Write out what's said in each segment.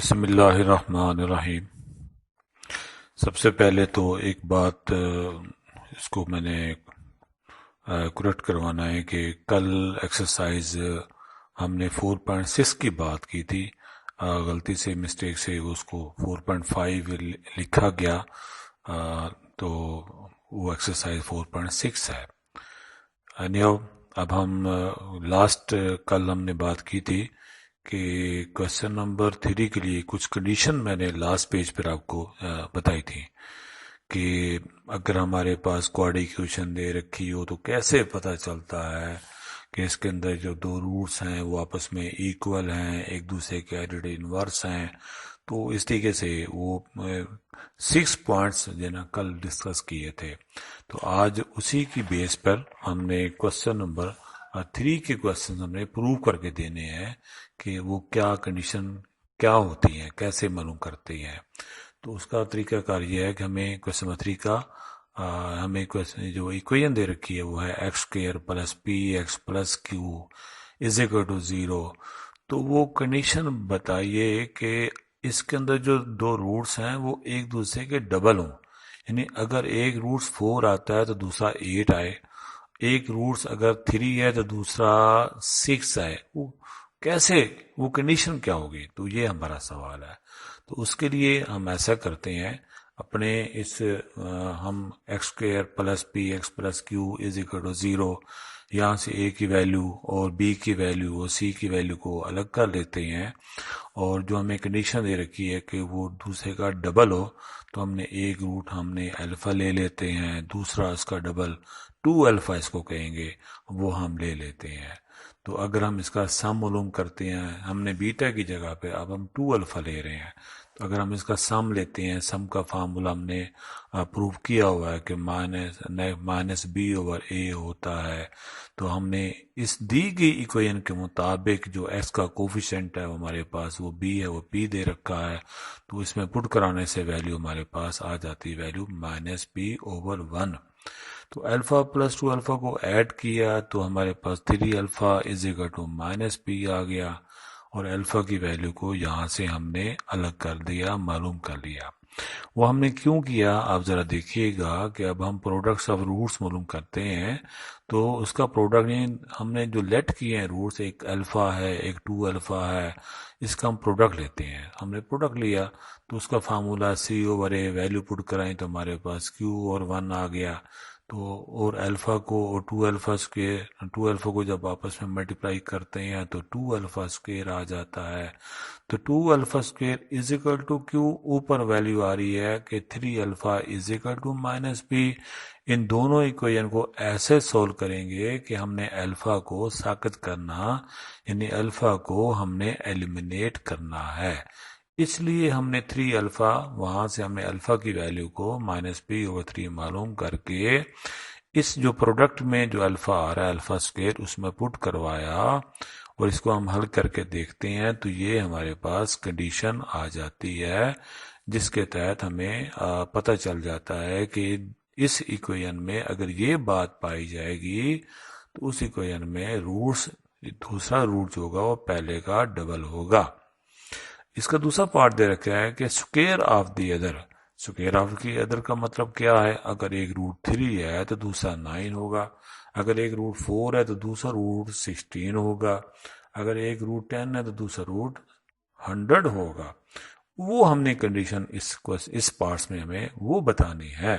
बिस्मिल्लाहिर्रहमानिर्रहीम। सबसे पहले तो एक बात इसको मैंने करेक्ट करवाना है कि कल एक्सरसाइज हमने 4.6 की बात की थी। गलती से मिस्टेक से उसको 4.5 लिखा गया। तो वो एक्सरसाइज 4.6 है। अन्यो अब हम लास्ट कल हमने बात की थी कि क्वेश्चन नंबर 3 के लिए कुछ कंडीशन मैंने लास्ट पेज पर आपको बताई थी कि अगर हमारे पास क्वाड इक्वेशन दे रखी हो तो कैसे पता चलता है कि इसके अंदर जो दो रूट्स हैं वो आपस में इक्वल हैं, एक दूसरे के एडिड इनवर्स हैं। तो इस तरीके से वो 6 पॉइंट्स जो ना कल डिस्कस किए थे। तो आज उसी की बेस पर हमने क्वेश्चन नंबर 3 के क्वेश्चन हमने प्रूव करके देने हैं कि वो क्या कंडीशन क्या होती है, कैसे मालूम करती है। तो उसका तरीकाकार ये है कि हमें क्वेश्चन नंबर 3 का हमें क्वेश्चन जो इक्वेशन दे रखी है वो है x square plus p x plus q is equal to 0। तो वो कंडीशन बताइए कि इसके अंदर जो दो रूट्स हैं वो एक दूसरे के डबल हों। यानी अगर एक रूट्स 4 आता है तो दूसरा 8 आए, एक रूट्स अगर 3 है तो दूसरा 6 आए। वो कैसे, वो कंडीशन क्या होगी, तो ये हमारा सवाल है। तो उसके लिए हम ऐसा करते हैं, अपने हम x square plus p x plus q is equal to 0, यहाँ से ए की वैल्यू और बी की वैल्यू और सी की वैल्यू को अलग कर लेते हैं। और जो हमें कंडीशन दे रखी है कि वो दूसरे का डबल हो, तो हमने एक रूट हमने अल्फा ले लेते हैं, दूसरा इसका डबल 2 अल्फा इसको कहेंगे, वो हम ले लेते हैं। तो अगर हम इसका सम मालूम करते हैं, हमने बीटा की जगह पे अब हम 2 अल्फा ले रहे हैं, तो अगर हम इसका सम लेते हैं, सम का फार्मूला हमने प्रूव किया हुआ है कि माइनस बी ओवर ए होता है। तो हमने इस दी गई इक्वेशन के मुताबिक जो एक्स का कोफिशिएंट है वो हमारे पास वो बी है, वो पी दे रखा है। तो इसमें पुट कराने से वैल्यू हमारे पास आ जाती है वैल्यू माइनस बी ओवर 1। तो अल्फा प्लस 2 अल्फा को ऐड किया तो हमारे पास 3 alpha is equal to minus P आ गया। और अल्फा की वैल्यू को यहाँ से हमने अलग कर दिया, मालूम कर लिया। वो हमने क्यों किया आप जरा देखिएगा कि अब हम प्रोडक्ट्स ऑफ रूट्स मालूम करते हैं। तो उसका प्रोडक्ट हमने जो लेट किए हैं रूट्स, एक अल्फा है एक 2 अल्फा है, इसका हम प्रोडक्ट लेते हैं। हमने प्रोडक्ट लिया तो उसका फार्मूला सी ओवर ए, वैल्यू पुट कराएं तो हमारे पास क्यू और 1 आ गया। तो और अल्फा को और 2 अल्फा को जब आपस में मल्टीप्लाई करते हैं तो 2 अल्फा स्क्वेयर आ जाता है। तो 2 alpha square is equal to Q, ऊपर वैल्यू आ रही है कि 3 alpha is equal to minus B. इन दोनों इक्वेशन को ऐसे सोल्व करेंगे कि हमने अल्फा को साबित करना, यानी अल्फा को हमने एलिमिनेट करना है। इसलिए हमने 3 अल्फा, वहां से हमने अल्फा की वैल्यू को माइनस पी ओवर 3 मालूम करके इस जो प्रोडक्ट में जो अल्फा आ रहा है अल्फा स्क्वेयर उसमें पुट करवाया। और इसको हम हल करके देखते हैं तो ये हमारे पास कंडीशन आ जाती है जिसके तहत हमें पता चल जाता है कि इस इक्वेशन में अगर ये बात पाई जाएगी तो उस इक्वेशन में रूट्स, दूसरा रूट जो होगा वो पहले का डबल होगा। इसका दूसरा पार्ट दे रखा है कि square of the other. Square of की अदर का मतलब क्या है, अगर एक रूट 3 है तो दूसरा 9 होगा, अगर एक रूट 4 है तो दूसरा रूट 16 होगा, अगर एक रूट 10 है तो दूसरा रूट 100 होगा। वो हमने कंडीशन इस पार्ट्स में हमें वो बतानी है।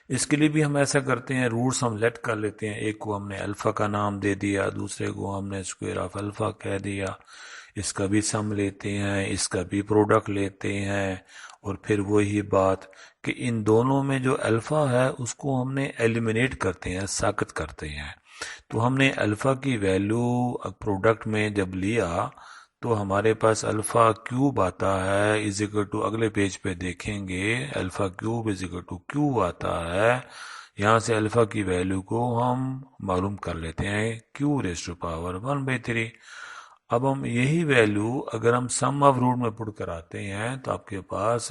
इसके लिए भी हम ऐसा करते हैं, रूट्स हम लेट कर लेते हैं। एक को हमने अल्फा का नाम दे दिया, दूसरे को हमने स्क्वायर ऑफ अल्फा कह दिया। इसका भी सम लेते हैं, इसका भी प्रोडक्ट लेते हैं। और फिर वही बात कि इन दोनों में जो अल्फा है उसको हमने एलिमिनेट करते हैं, साबित करते हैं। तो हमने अल्फा की वैल्यू प्रोडक्ट में जब लिया तो हमारे पास अल्फा क्यूब आता है इज इक्वल टू, अगले पेज पे देखेंगे alpha cube is equal to q आता है। यहाँ से अल्फा की वैल्यू को हम मालूम कर लेते हैं क्यू रेज टू पावर 1/3। अब हम यही वैल्यू अगर हम सम ऑफ रूट में पुट कराते हैं तो आपके पास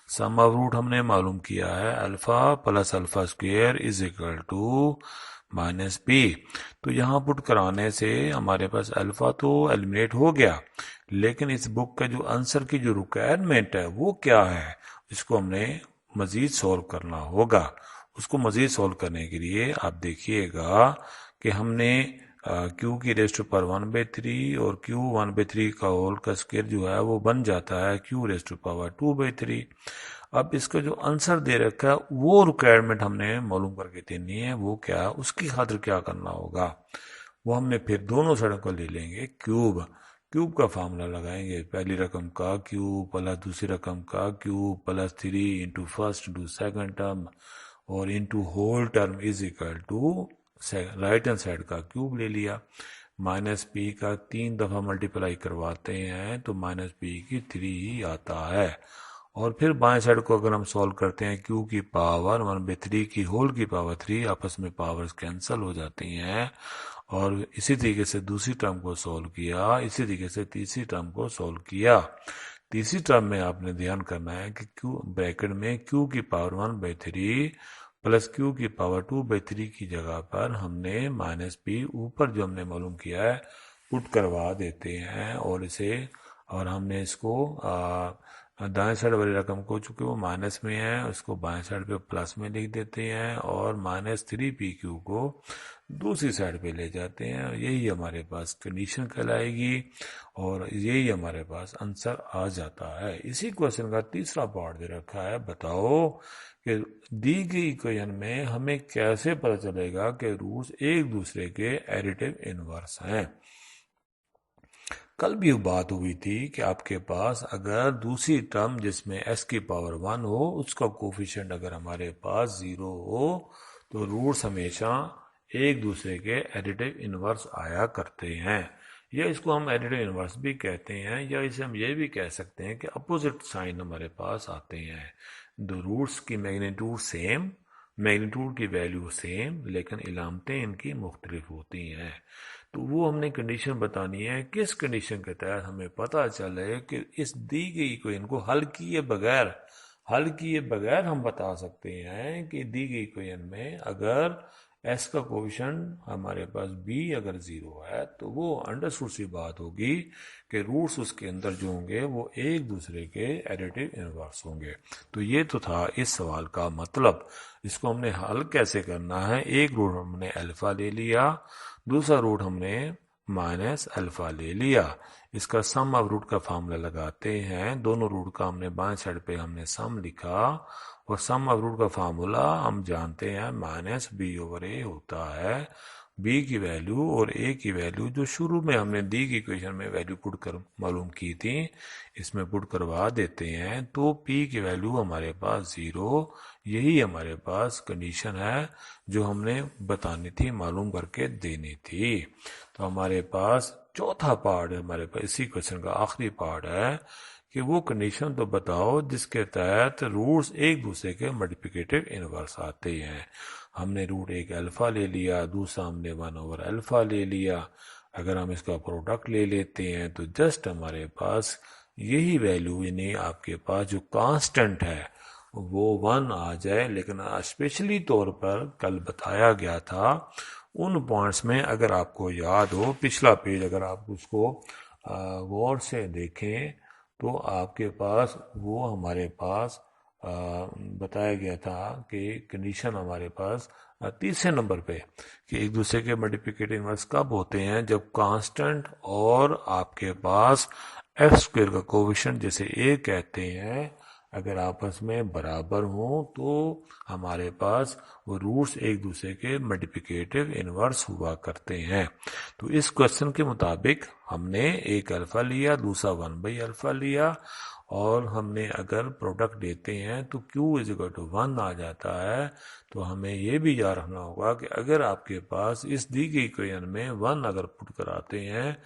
सम ऑफ रूट हमने मालूम किया है alpha plus alpha square is equal to minus b. तो यहाँ पुट कराने से हमारे पास अल्फा तो एलिमिनेट हो गया, लेकिन इस बुक का जो आंसर की जो रिक्वायरमेंट है वो क्या है, इसको हमने मजीद सॉल्व करना होगा। उसको मजीद सॉल्व करने के लिए आप देखिएगा कि हमने क्यू की रेस्ट टू पावर 1/3 और क्यू 1/3 का होल का स्क्वायर जो है वो बन जाता है क्यू रेस्ट टू पावर 2/3। अब इसका जो आंसर दे रखा है वो रिक्वायरमेंट हमने मालूम करके देनी है, वो क्या है, उसकी खातिर क्या करना होगा, वो हमने फिर दोनों साइड को ले लेंगे क्यूब। क्यूब का फार्मूला लगाएंगे, पहली रकम का क्यूब प्लस दूसरी रकम का cube plus 3 into first into second term और into whole term is equal to right hand side का क्यूब ले लिया। माइनस पी का 3 दफ़ा मल्टीप्लाई करवाते हैं तो माइनस पी की 3 ही आता है। और फिर बाएं साइड को अगर हम सॉल्व करते हैं क्यू की पावर 1/3 की होल की पावर 3, आपस में पावर्स कैंसिल हो जाती हैं। और इसी तरीके से दूसरी टर्म को सॉल्व किया, इसी तरीके से तीसरी टर्म को सॉल्व किया। तीसरी टर्म में आपने ध्यान करना है कि क्यू ब्रैकेट में क्यू की पावर 1/3 प्लस क्यू की पावर 2/3 की जगह पर हमने माइनस पी ऊपर जो हमने मालूम किया है पुट करवा देते हैं और हमने इसको दाएं साइड वाली रकम को, चूंकि वो माइनस में है, उसको बाएं साइड पे प्लस में लिख देते हैं और -3PQ को दूसरी साइड पे ले जाते हैं। यही हमारे पास कंडीशन कहलाएगी और यही हमारे पास आंसर आ जाता है। इसी क्वेश्चन का तीसरा पार्ट दे रखा है, बताओ कि दी गई इक्वेशन में हमें कैसे पता चलेगा कि रूट्स एक दूसरे के एडिटिव इनवर्स हैं। कल भी बात हुई थी कि आपके पास अगर दूसरी टर्म जिसमें s की पावर 1 हो उसका कोफिशिएंट अगर हमारे पास 0 हो तो रूट्स हमेशा एक दूसरे के एडिटिव इनवर्स आया करते हैं, या इसको हम एडिटिव इनवर्स भी कहते हैं, या इसे हम ये भी कह सकते हैं कि अपोजिट साइन हमारे पास आते हैं। दो रूट्स की मैग्नीट्यूड सेम, मैग्नीट्यूड की वैल्यू सेम, लेकिन इलामतें इनकी मुख्तलिफ होती हैं। तो वो हमने कंडीशन बतानी है, किस कंडीशन के तहत हमें पता चले कि इस दी गई इक्वेशन को हल किए बगैर हम बता सकते हैं कि दी गई इक्वेशन में अगर एस का कोफिशिएंट हमारे पास बी अगर 0 है तो वो अंडरस्टूड सी बात होगी कि रूट्स उसके अंदर जो होंगे वो एक दूसरे के एडिटिव इनवर्स होंगे। तो ये तो था इस सवाल का मतलब। इसको हमने हल कैसे करना है, एक रूट हमने अल्फा ले लिया, दूसरा रूट हमने माइनस अल्फा ले लिया। इसका सम ऑफ रूट का फार्मूला लगाते हैं, दोनों रूट का हमने बाएं साइड पे हमने सम लिखा और सम ऑफ रूट का फार्मूला हम जानते हैं -b/a होता है। b की वैल्यू और a की वैल्यू जो शुरू में हमने दी की इक्वेशन में वैल्यू पुट कर मालूम की थी इसमें पुट करवा देते हैं तो p की वैल्यू हमारे पास 0, यही हमारे पास कंडीशन है जो हमने बतानी थी, मालूम करके देनी थी। तो हमारे पास चौथा पार्ट है, हमारे पास इसी क्वेश्चन का आखिरी पार्ट है कि वो कंडीशन तो बताओ जिसके तहत रूट्स एक दूसरे के मल्टीप्लिकेटिव इनवर्स आते हैं। हमने रूट एक अल्फा ले लिया, दूसरा हमने 1/अल्फा ले लिया। अगर हम इसका प्रोडक्ट ले लेते हैं तो जस्ट हमारे पास यही वैल्यू, यानी आपके पास जो कांस्टेंट है वो 1 आ जाए। लेकिन स्पेशली तौर पर कल बताया गया था उन पॉइंट्स में, अगर आपको याद हो पिछला पेज अगर आप उसको गौर से देखें तो आपके पास वो हमारे पास बताया गया था कि कंडीशन हमारे पास तीसरे नंबर पे कि एक दूसरे के मल्टीप्लिकेटिव इनवर्स कब होते हैं, जब कांस्टेंट और आपके पास x² का कोफिशिएंट जैसे a कहते हैं अगर आपस में बराबर हो तो हमारे पास वो रूट्स एक दूसरे के मल्टीप्लिकेटिव इनवर्स हुआ करते हैं। तो इस क्वेश्चन के मुताबिक हमने एक अल्फा लिया, दूसरा 1/अल्फा लिया और हमने अगर प्रोडक्ट लेते हैं तो Q = 1 आ जाता है। तो हमें ये भी याद रखना होगा कि अगर आपके पास इस दी गई इक्वेशन में 1 अगर पुट कराते हैं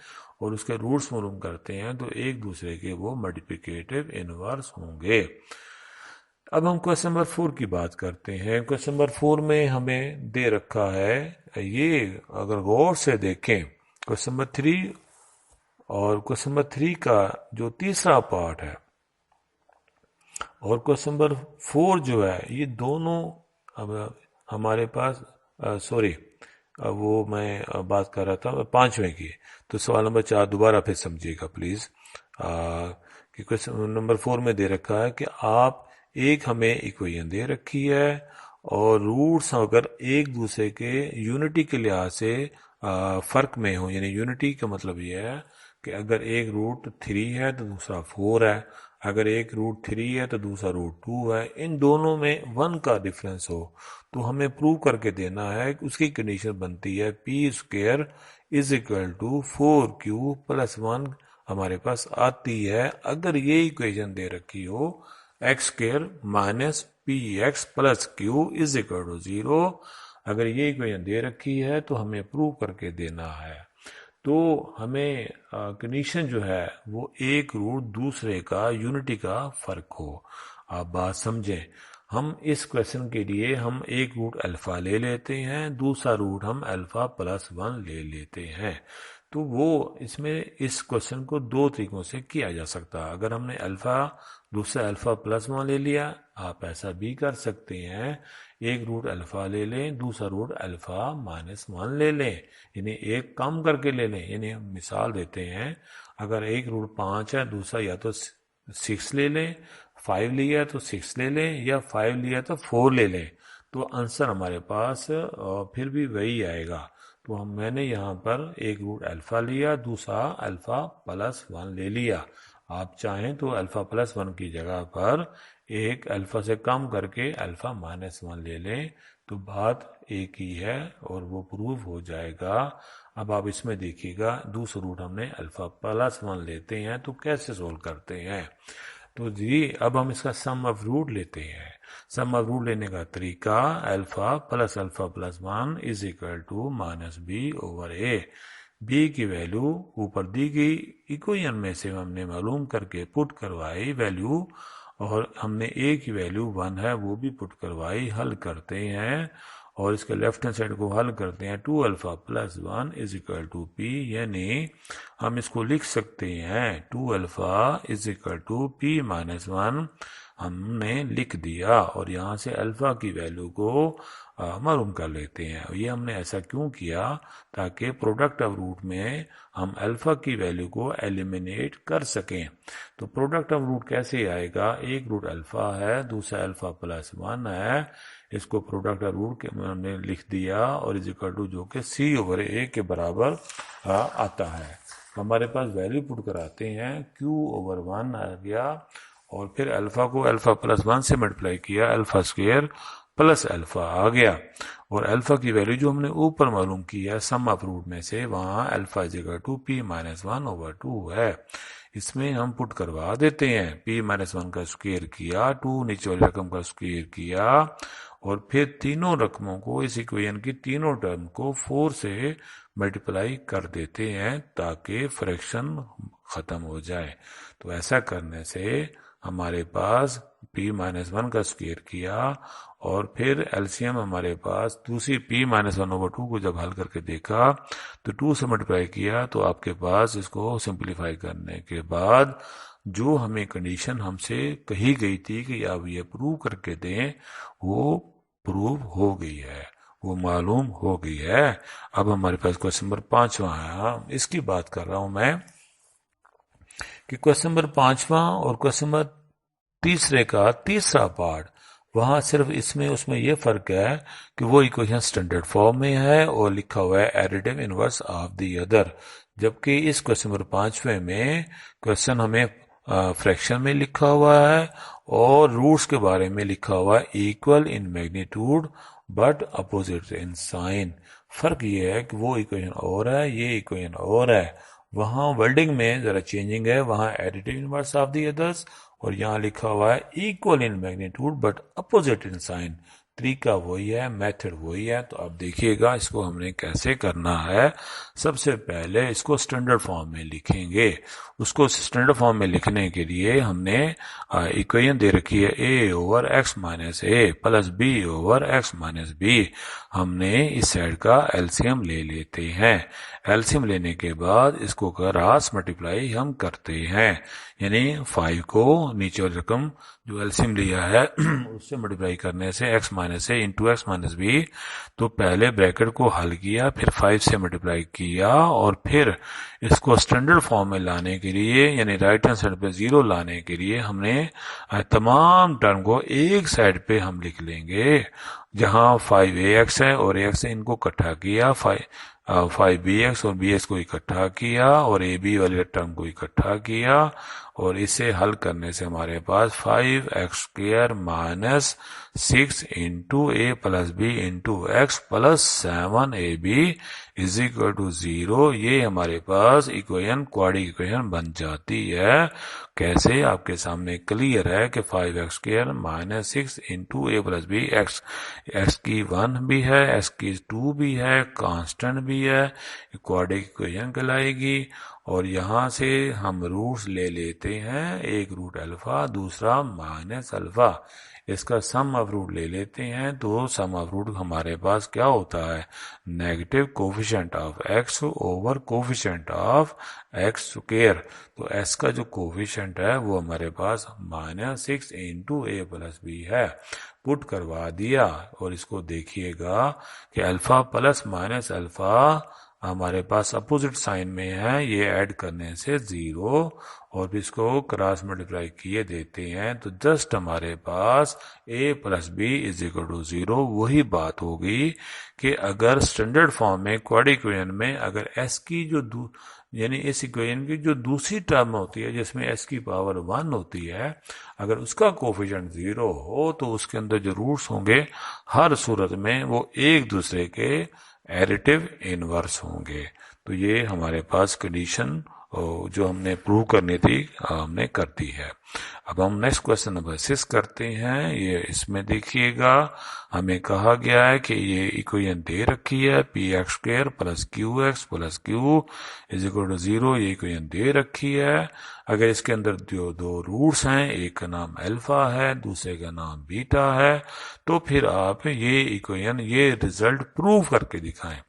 और उसके रूट्स मालूम करते हैं तो एक दूसरे के वो मल्टीप्लिकेटिव इनवर्स होंगे। अब हम क्वेश्चन नंबर 4 की बात करते हैं। क्वेश्चन नंबर 4 में हमें दे रखा है, ये अगर गौर से देखें क्वेश्चन नंबर 3 और क्वेश्चन नंबर 3 का जो तीसरा पार्ट है और क्वेश्चन नंबर 4 जो है, ये दोनों अब हमारे पास वो मैं बात कर रहा था 5वें की। तो सवाल नंबर 4 दोबारा फिर समझिएगा प्लीज़। कि क्वेश्चन नंबर 4 में दे रखा है कि आप एक हमें इक्वेशन दे रखी है और रूट्स अगर एक दूसरे के यूनिटी के लिहाज से फ़र्क में हो, यानी यूनिटी का मतलब ये है कि अगर एक रूट 3 है तो दूसरा 4 है, अगर एक रूट 3 है तो दूसरा रूट 2 है, इन दोनों में 1 का डिफरेंस हो तो हमें प्रूव करके देना है कि उसकी कंडीशन बनती है p square is equal to 4q plus 1 हमारे पास आती है अगर ये इक्वेशन दे रखी हो x square minus p x plus q is equal to 0। अगर ये इक्वेशन दे रखी है तो हमें प्रूव करके देना है। तो हमें कंडीशन जो है वो एक रूट दूसरे का यूनिटी का फर्क हो। आप बात समझें, हम इस क्वेश्चन के लिए हम एक रूट अल्फा ले लेते हैं, दूसरा रूट हम अल्फा प्लस 1 ले लेते हैं। तो वो इसमें इस क्वेश्चन को दो तरीकों से किया जा सकता है। अगर हमने अल्फा दूसरा अल्फा प्लस 1 ले लिया, आप ऐसा भी कर सकते हैं, एक रूट अल्फा ले लें, दूसरा रूट अल्फा माइनस 1 ले लें, यानी एक कम करके ले लें। यानी हम मिसाल देते हैं, अगर एक रूट 5 है, दूसरा या तो 6 ले लें, 5 लिया तो 6 ले लें, या 5 लिया तो 4 ले लें, तो आंसर हमारे पास फिर भी वही आएगा। तो मैंने यहाँ पर एक रूट अल्फा लिया, दूसरा अल्फा प्लस 1 ले लिया। आप चाहें तो अल्फा प्लस 1 की जगह पर एक अल्फा से कम करके अल्फा माइनस 1 ले लें, तो बात एक ही है और वो प्रूव हो जाएगा। अब आप इसमें देखिएगा, दूसरा रूट हमने अल्फा प्लस 1 लेते हैं तो कैसे सोल्व करते हैं। तो जी अब हम इसका सम ऑफ रूट लेते हैं। सम ऑफ रूट लेने का तरीका alpha plus 1 is equal to minus b over a. B की वैल्यू ऊपर दी गई इक्वेशन में से हमने मालूम करके पुट करवाई वैल्यू, और हमने ए की वैल्यू 1 है वो भी पुट करवाई। हल करते हैं और इसके लेफ्ट हैंड साइड को हल करते हैं। 2 alpha plus 1 is equal to p, यानी हम इसको लिख सकते हैं 2 alpha is equal to p minus 1 हमने लिख दिया, और यहाँ से अल्फा की वैल्यू को मालूम कर लेते हैं। ये हमने ऐसा क्यों किया, ताकि प्रोडक्ट ऑफ रूट में हम अल्फा की वैल्यू को एलिमिनेट कर सकें। तो प्रोडक्ट ऑफ रूट कैसे आएगा, एक रूट अल्फा है, दूसरा अल्फा प्लस 1 है, इसको प्रोडक्ट ऑफ रूट हमने लिख दिया, और इज इक्वल टू जो कि सी ओवर ए के बराबर आता है। तो हमारे पास वैल्यू पुट कराते हैं, क्यू ओवर 1 आ गया, और फिर अल्फा को अल्फा प्लस 1 से मल्टीप्लाई किया, अल्फा स्क्वेयर प्लस अल्फा आ गया, और अल्फा की वैल्यू जो हमने ऊपर मालूम की है सम ऑफ रूट में से, वहां alpha is equal to p minus 1 over 2 है। इसमें हम पुट करवा देते हैं, पी माइनस 1 का स्क्वेयर किया, 2 नीचे वाली रकम का स्क्वेयर किया, और फिर तीनों रकमों को, इस इक्वेशन की तीनों टर्म को 4 से मल्टीप्लाई कर देते हैं ताकि फ्रैक्शन खत्म हो जाए। तो ऐसा करने से हमारे पास p माइनस 1 का स्क्वेयर किया, और फिर एलसीएम हमारे पास दूसरी p माइनस 1 ओवर 2 को जब हल करके देखा तो 2 से मल्टीप्लाई किया, तो आपके पास इसको सिंप्लीफाई करने के बाद जो हमें कंडीशन हमसे कही गई थी कि आप ये प्रूव करके दें, वो प्रूव हो गई है, वो मालूम हो गई है। अब हमारे पास क्वेश्चन नंबर 5वां है, इसकी बात कर रहा हूं मैं कि क्वेश्चन नंबर 5वां और क्वेश्चन नंबर तीसरे का तीसरा पार्ट, वहां सिर्फ इसमें उसमें यह फर्क है कि वो इक्वेशन स्टैंडर्ड फॉर्म में है और लिखा हुआ है additive inverse of the other, जबकि इस क्वेश्चन नंबर 5वें में क्वेश्चन हमें फ्रैक्शन में लिखा हुआ है और रूट्स के बारे में लिखा हुआ है equal in magnitude but opposite in sign. फर्क ये है कि वो इक्वेशन और है, ये इक्वेशन और है। वहां वर्डिंग में जरा चेंजिंग है, वहां additive inverse of the others, और यहाँ लिखा हुआ है equal in magnitude but opposite in sign. तरीका वही है, मेथड वही है। तो अब देखिएगा इसको हमने कैसे करना है। सबसे पहले इसको स्टैंडर्ड फॉर्म में लिखेंगे। उसको स्टैंडर्ड फॉर्म में लिखने के लिए हमने इक्वेशन दे रखी है a over x minus a plus b over x minus b. हमने इस साइड का एलसीएम ले लेते हैं। एलसीएम लेने के बाद इसको क्रॉस मल्टीप्लाई हम करते हैं, यानी 5 को नीचे वाली रकम जो एलसीएम लिया है उससे मल्टीप्लाई करने से x माइनस ए इंटू एक्स माइनस बी, तो पहले ब्रैकेट को हल किया, फिर 5 से मल्टीप्लाई किया, और फिर इसको स्टैंडर्ड फॉर्म में लाने के लिए यानी राइट हैंड साइड पे 0 लाने के लिए हमने तमाम टर्म को एक साइड पे हम लिख लेंगे। जहां 5ax है और ax है, इनको इकट्ठा किया, 5bx और bx को इकट्ठा किया, और ab वाले टर्म को इकट्ठा किया, और इसे हल करने से हमारे पास 5x² minus 6 into a plus b into x plus 7ab is equal to 0। ये हमारे पास इक्वेशन क्वाड्रेटिक इक्वेशन बन जाती है। कैसे? आपके सामने क्लियर है कि 5x² minus 6 into a plus B x की 1 भी है, एक्स की 2 भी है, कांस्टेंट भी है, क्वाड्रेटिक इक्वेशन कहलाएगी। और यहां से हम रूट्स ले लेते हैं, एक रूट अल्फा, दूसरा माइनस अल्फा, इसका सम ऑफ रूट ले लेते हैं। तो सम ऑफ रूट हमारे पास क्या होता है? Negative coefficient of x over coefficient of X square. तो एक्स का जो कोफिशिएंट है वो हमारे पास -6 इंटू ए प्लस बी है। पुट करवा दिया, और इसको देखिएगा कि अल्फा प्लस माइनस अल्फा हमारे पास अपोजिट साइन में है, ये ऐड करने से 0, और फिर इसको क्रॉस मल्टीप्लाई किए देते हैं, तो जस्ट हमारे पास a plus b is equal to 0। वही बात होगी कि अगर स्टैंडर्ड फॉर्म में क्वाड्रेटिक इक्वेशन में अगर s की जो यानी इस इक्वेशन की जो दूसरी टर्म होती है जिसमें s की पावर 1 होती है, अगर उसका कोफिशिएंट 0 हो तो उसके अंदर जो रूट्स होंगे हर सूरत में वो एक दूसरे के एडिटिव इनवर्स होंगे। तो ये हमारे पास कंडीशन जो हमने प्रूव करनी थी हमने कर दी है। अब हम नेक्स्ट क्वेश्चन नंबर 6 करते हैं। ये इसमें देखिएगा हमें कहा गया है कि ये इक्वेशन दे रखी है px² plus qx plus q is equal to 0। ये इक्वेशन दे रखी है। अगर इसके अंदर जो दो रूट्स हैं, एक का नाम अल्फा है, दूसरे का नाम बीटा है, तो फिर आप ये इक्वेशन ये रिजल्ट प्रूव करके दिखाएं।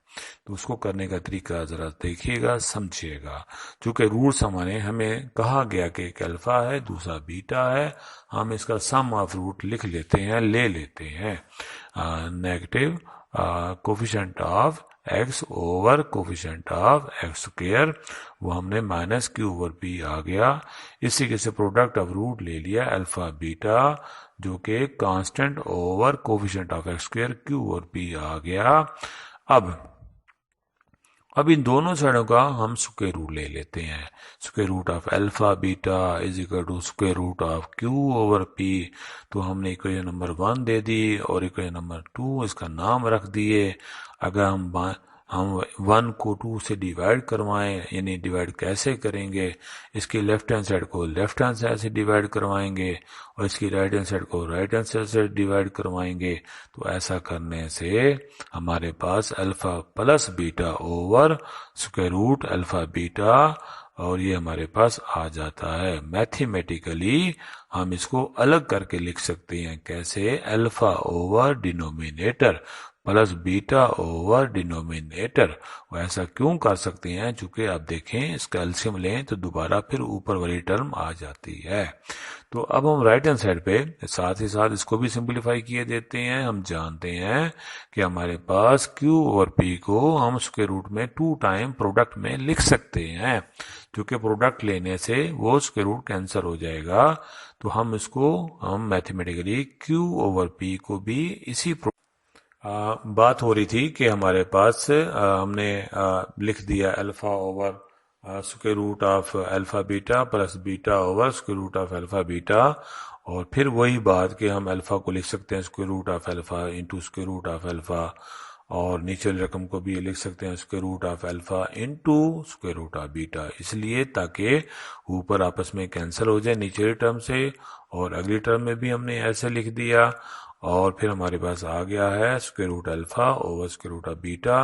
तो उसको करने का तरीका जरा देखिएगा, समझिएगा। चूंकि रूट्स हमें कहा गया कि एक अल्फा है, दूसरा बीटा है, हम इसका सम ऑफ रूट लिख लेते हैं, ले लेते हैं। Negative coefficient of x over coefficient of X square, वो हमने माइनस क्यू ओवर पी आ गया। इसी के से प्रोडक्ट ऑफ रूट ले लिया अल्फा बीटा, जो कि constant over coefficient of X square Q over P आ गया। अब इन दोनों साइडों का हम स्क्वायर रूट ले लेते हैं। Square root of alpha beta is equal to square root of q over p. तो हमने इक्वेशन नंबर 1 दे दी और इक्वेशन नंबर 2 इसका नाम रख दिए। अगर हम 1 को 2 से डिवाइड करवाएं, यानी डिवाइड कैसे करेंगे, इसकी लेफ्ट हैंड साइड को लेफ्ट हैंड साइड से डिवाइड करवाएंगे और इसकी राइट हैंड साइड को राइट हैंड साइड से डिवाइड करवाएंगे। तो ऐसा करने से हमारे पास alpha plus beta over square root alpha beta, और ये हमारे पास आ जाता है। मैथमेटिकली हम इसको अलग करके लिख सकते हैं। कैसे? Alpha over denominator plus beta over denominator. वो ऐसा क्यों कर सकते हैं? चूंकि आप देखें इसका एलसीएम लें तो दोबारा फिर ऊपर वाली टर्म आ जाती है। तो अब हम राइट हैंड साइड पे साथ ही साथ इसको भी सिंपलीफाई किए देते हैं। हम जानते हैं कि हमारे पास Q और P को हम स्क्वायर रूट में 2 टाइम प्रोडक्ट में लिख सकते हैं। क्योंकि प्रोडक्ट लेने से वो स्क्वायर रूट कैंसिल हो जाएगा, तो हम इसको मैथमेटिकली Q ओवर P को भी इसी बात हो रही थी कि हमारे पास हमने लिख दिया alpha over square root of alpha beta plus beta over square root of alpha beta, और फिर वही बात कि हम अल्फा को लिख सकते हैं square root of alpha into square root of alpha, और नीचे वाली रकम को भी लिख सकते हैं square root of alpha into square root of beta, इसलिए ताकि ऊपर आपस में कैंसिल हो जाए नीचे वाली टर्म से। और अगली टर्म में भी हमने ऐसे लिख दिया, और फिर हमारे पास आ गया है square root alpha over square root of beta.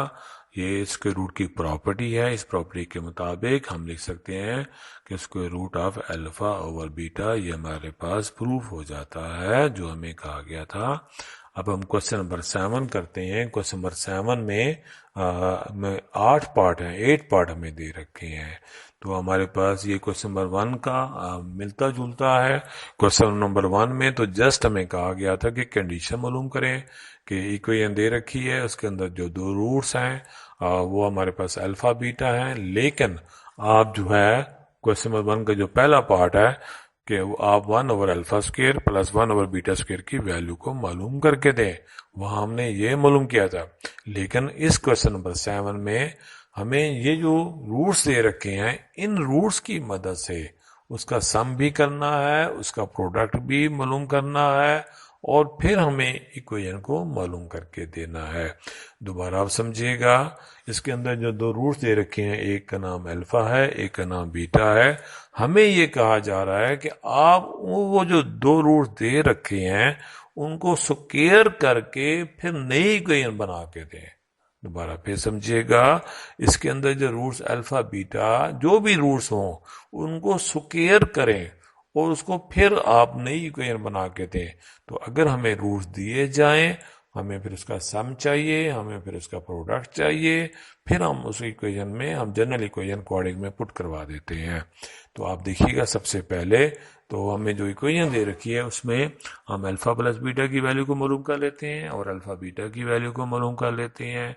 ये स्क्वायर रूट की प्रॉपर्टी है। इस प्रॉपर्टी के मुताबिक हम लिख सकते हैं कि square root of alpha over beta, ये हमारे पास प्रूफ हो जाता है जो हमें कहा गया था। अब हम क्वेश्चन नंबर 7 करते हैं। क्वेश्चन नंबर 7 में 8 पार्ट हैं, 8 पार्ट हमें दे रखे हैं। तो हमारे पास ये क्वेश्चन नंबर 1 का मिलता जुलता है। क्वेश्चन नंबर 1 में तो जस्ट हमें कहा गया था कि कंडीशन मालूम करें कि इक्वेशन दे रखी है, उसके अंदर जो दो रूट्स हैं वो हमारे पास अल्फा बीटा है। लेकिन आप जो है क्वेश्चन नंबर 1 का जो पहला पार्ट है कि आप 1/α² प्लस 1/β² की वैल्यू को मालूम करके दें, वहां हमने ये मालूम किया था। लेकिन इस क्वेश्चन नंबर 7 में हमें ये जो रूट्स दे रखे हैं, इन रूट्स की मदद से उसका सम भी करना है, उसका प्रोडक्ट भी मालूम करना है, और फिर हमें इक्वेशन को मालूम करके देना है। दोबारा आप समझिएगा, इसके अंदर जो दो रूट्स दे रखे हैं, एक का नाम अल्फा है, एक का नाम बीटा है। हमें ये कहा जा रहा है कि आप वो जो दो रूट्स दे रखे हैं उनको स्क्वायर करके फिर नई इक्वेशन बना के दें। दोबारा फिर समझिएगा, इसके अंदर जो रूट्स अल्फा बीटा जो भी रूट्स हों उनको स्क्वायर करें और उसको फिर आप नई इक्वेशन बना के दें। तो अगर हमें रूट्स दिए जाएं, हमें फिर उसका सम चाहिए, हमें फिर उसका प्रोडक्ट चाहिए, फिर हम उस इक्वेशन में हम जनरल इक्वेशन क्वाड्रेटिक में पुट करवा देते हैं। तो आप देखिएगा, सबसे पहले तो हमें जो इक्वेशन दे रखी है उसमें हम अल्फा प्लस बीटा की वैल्यू को मालूम कर लेते हैं और अल्फा बीटा की वैल्यू को मालूम कर लेते हैं,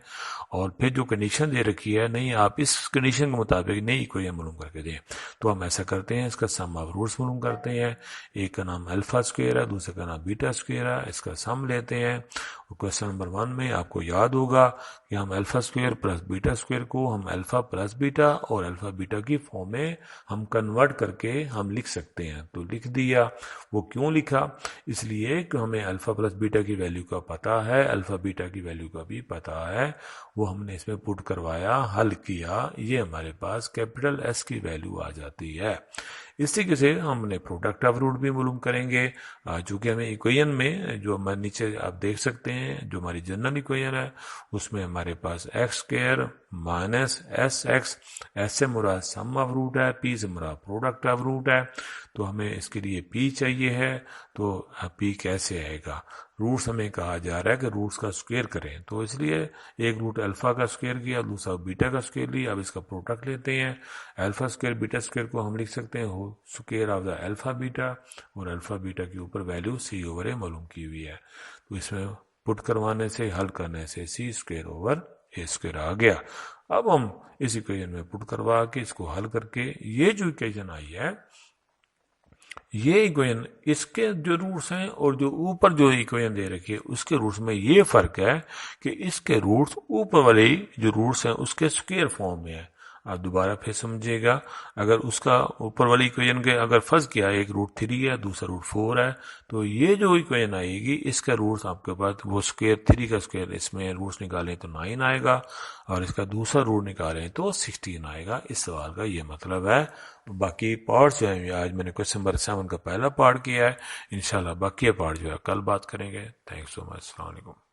और फिर जो कंडीशन दे रखी है, नहीं आप इस कंडीशन के मुताबिक नई इक्वेशन मालूम करके दें। तो हम ऐसा करते हैं, इसका सम ऑफ रूट्स मालूम करते हैं। एक का नाम अल्फा स्क्वायर है, दूसरे का नाम बीटा स्क्वायर है, इसका सम लेते हैं। क्वेश्चन नंबर 1 में आपको याद होगा कि हम alpha square plus beta square को हम अल्फा प्लस बीटा और अल्फा बीटा की फॉर्म में हम कन्वर्ट करके हम लिख सकते हैं। तो लिख दिया। वो क्यों लिखा? इसलिए कि हमें अल्फा प्लस बीटा की वैल्यू का पता है, अल्फा बीटा की वैल्यू का भी पता है। वो हमने इसमें पुट करवाया, हल किया, ये हमारे पास कैपिटल एस की वैल्यू आ जाती है। इस तरीके से हमने प्रोडक्ट ऑफ रूट भी मालूम करेंगे, जो कि हमें इक्वेशन में जो हमारे नीचे आप देख सकते हैं, जो हमारी जनरल इक्वेशन है उसमें हमारे पास x² माइनस SX, एस से मुराद सम ऑफ रूट है, p से मुराद प्रोडक्ट ऑफ रूट है। तो हमें इसके लिए p चाहिए है। तो p कैसे आएगा? रूट्स हमें कहा जा रहा है कि रूट्स का स्क्वायर करें, तो इसलिए एक रूट अल्फा का स्क्वायर किया, दूसरा बीटा का स्क्वायर लिया। अब इसका प्रोडक्ट लेते हैं। अल्फा स्क्वायर बीटा स्क्वायर को हम लिख सकते हैं हो square of the alpha beta, और अल्फा बीटा के ऊपर वैल्यू c/a मालूम की हुई है। तो इसमें पुट करवाने से, हल करने से c²/a² आ गया। अब हम इस इक्वेशन में पुट करवा के इसको हल करके ये जो इक्वेशन आई है, ये इक्वेशन इसके जो रूट्स हैं और जो ऊपर जो इक्वेशन दे रखी है उसके रूट्स में ये फर्क है कि इसके रूट्स ऊपर वाले जो रूट्स हैं उसके स्क्वायर फॉर्म में है। आप दोबारा फिर समझिएगा, अगर उसका ऊपर वाली इक्वेशन के अगर फर्ज किया, एक रूट 3 है, दूसरा रूट 4 है, तो ये जो इक्वेशन आएगी इसका रूट्स आपके पास वो स्क्वायर 3 का स्क्वायर, इसमें रूट्स निकालें तो 9 आएगा, और इसका दूसरा रूट निकालें तो 16 आएगा। इस सवाल का ये मतलब है। बाकी पार्ट जो है, आज मैंने क्वेश्चन नंबर 7 का पहला पार्ट किया है, इंशाल्लाह बाकी पार्ट जो है कल बात करेंगे। Thanks so much. अस्सलाम वालेकुम।